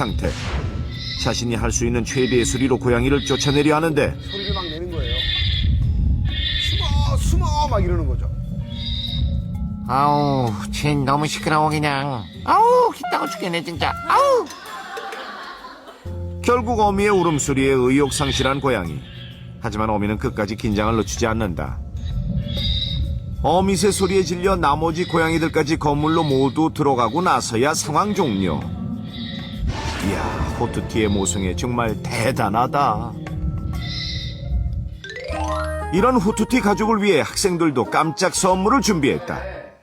상태. 자신이 할 수 있는 최대의 소리로 고양이를 쫓아내려 하는데 소리를 막 내는 거예요. 숨어, 숨어 막 이러는 거죠. 아우, 쟤 너무 시끄러워 그냥. 아우, 기따고 죽겠네 진짜. 아우. 결국 어미의 울음소리에 의욕상실한 고양이. 하지만 어미는 끝까지 긴장을 늦추지 않는다. 어미새 소리에 질려 나머지 고양이들까지 건물로 모두 들어가고 나서야 상황 종료. 이야, 호투티의 모성애 정말 대단하다. 이런 호투티 가족을 위해 학생들도 깜짝 선물을 준비했다.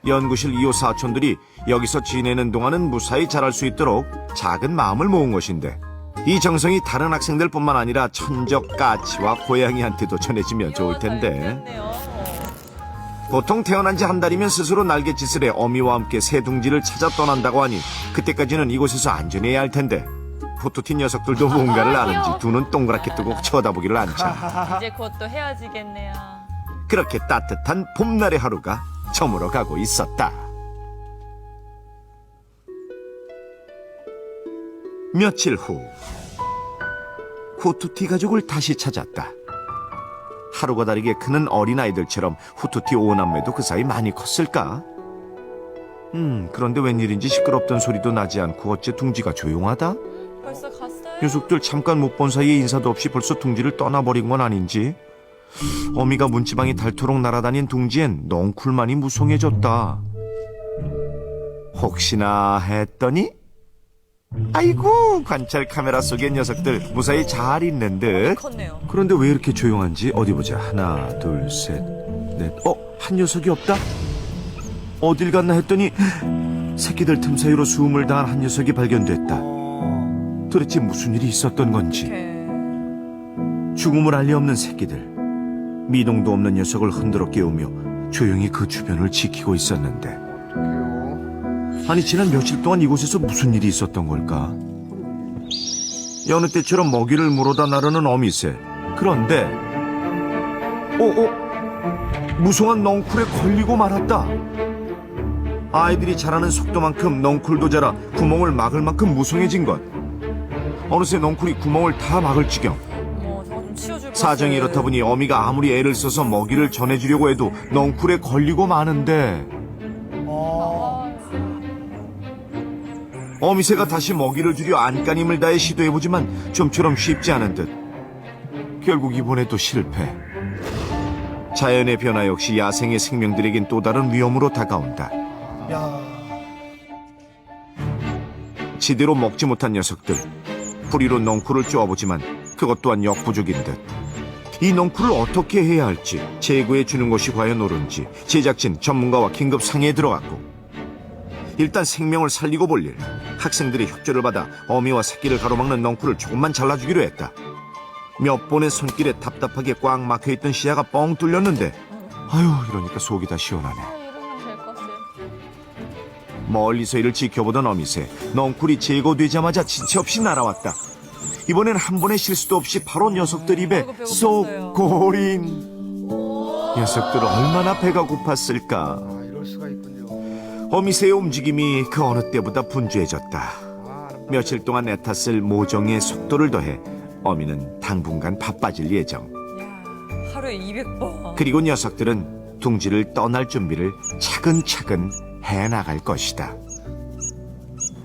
연구실 2호 사촌들이 여기서 지내는 동안은 무사히 자랄 수 있도록 작은 마음을 모은 것인데, 이 정성이 다른 학생들뿐만 아니라 천적 까치와 고양이한테도 전해지면 좋을 텐데. 보통 태어난 지 한 달이면 스스로 날갯짓을 해 어미와 함께 새 둥지를 찾아 떠난다고 하니 그때까지는 이곳에서 안전해야 할 텐데, 호투티 녀석들도 뭔가를 아는지 두 눈 동그랗게 뜨고 쳐다보기를 않자. 이제 곧 또 헤어지겠네요. 그렇게 따뜻한 봄날의 하루가 저물어 가고 있었다. 며칠 후, 후투티 가족을 다시 찾았다. 하루가 다르게 크는 어린아이들처럼 후투티 오남매도 그 사이 많이 컸을까? 그런데 웬일인지 시끄럽던 소리도 나지 않고 어째 둥지가 조용하다? 벌써 갔어요? 녀석들 잠깐 못 본 사이에 인사도 없이 벌써 둥지를 떠나버린 건 아닌지? 어미가 문지방이 닳도록 날아다닌 둥지엔 넝쿨만이 무성해졌다. 혹시나 했더니 아이고, 관찰 카메라 속의 녀석들 무사히 잘 있는 듯. 컸네요. 그런데 왜 이렇게 조용한지 어디 보자. 하나, 둘, 셋, 넷. 한 녀석이 없다? 어딜 갔나 했더니 새끼들 틈 사이로 숨을 다한 한 녀석이 발견됐다. 도대체 무슨 일이 있었던 건지. 죽음을 알리 없는 새끼들. 미동도 없는 녀석을 흔들어 깨우며 조용히 그 주변을 지키고 있었는데, 아니 지난 며칠 동안 이곳에서 무슨 일이 있었던 걸까? 여느 때처럼 먹이를 물어다 나르는 어미새. 그런데 무성한 넝쿨에 걸리고 말았다. 아이들이 자라는 속도만큼 넝쿨도 자라 구멍을 막을 만큼 무성해진 것. 어느새 넝쿨이 구멍을 다 막을 지경. 저거 좀 치워줄 것 사정이 같아요. 이렇다 보니 어미가 아무리 애를 써서 먹이를 전해주려고 해도 넝쿨에 걸리고 마는데, 어미새가 다시 먹이를 주려 안간힘을 다해 시도해보지만 좀처럼 쉽지 않은 듯. 결국 이번에도 실패. 자연의 변화 역시 야생의 생명들에겐 또 다른 위험으로 다가온다. 야, 지대로 먹지 못한 녀석들. 뿌리로 넝쿨을 쪼아보지만 그것 또한 역부족인 듯. 이 넝쿨을 어떻게 해야 할지, 제거해 주는 것이 과연 옳은지 제작진, 전문가와 긴급 상의에 들어갔고, 일단 생명을 살리고 볼 일. 학생들의 협조를 받아 어미와 새끼를 가로막는 넝쿨을 조금만 잘라주기로 했다. 몇 번의 손길에 답답하게 꽉 막혀있던 시야가 뻥 뚫렸는데, 아유, 이러니까 속이 다 시원하네. 이러면 될 것을. 멀리서 이를 지켜보던 어미새. 넝쿨이 제거되자마자 지체 없이 날아왔다. 이번엔 한 번의 실수도 없이 바로 녀석들 입에 배고팠어요. 쏙 고린. 녀석들 얼마나 배가 고팠을까. 이럴 수가 있군요. 어미새의 움직임이 그 어느 때보다 분주해졌다. 며칠 동안 애탔을 모정의 속도를 더해 어미는 당분간 바빠질 예정. 야, 하루에 200번. 그리고 녀석들은 둥지를 떠날 준비를 차근차근 해나갈 것이다.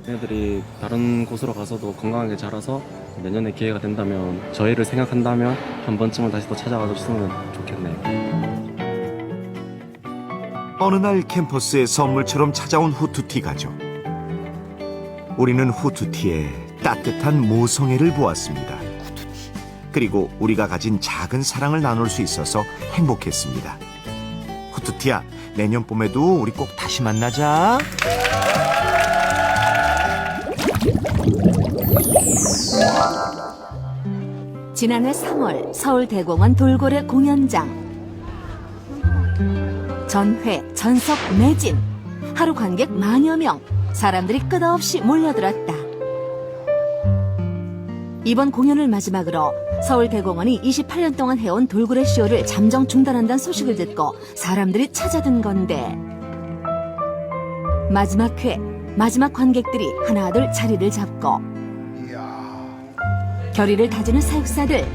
애들이 다른 곳으로 가서도 건강하게 자라서 내년에 기회가 된다면, 저희를 생각한다면 한 번쯤은 다시 또 찾아가 줬으면 좋겠네요. 어느 날 캠퍼스에 선물처럼 찾아온 후투티 가족. 우리는 후투티의 따뜻한 모성애를 보았습니다. 그리고 우리가 가진 작은 사랑을 나눌 수 있어서 행복했습니다. 후투티야, 내년 봄에도 우리 꼭 다시 만나자. 지난해 3월 서울대공원 돌고래 공연장. 전회, 전석 매진. 하루 관객 만여 명. 사람들이 끝없이 몰려들었다. 이번 공연을 마지막으로 서울대공원이 28년 동안 해온 돌고래 쇼를 잠정 중단한다는 소식을 듣고 사람들이 찾아든 건데, 마지막 회, 마지막 관객들이 하나둘 자리를 잡고 결의를 다지는 사육사들.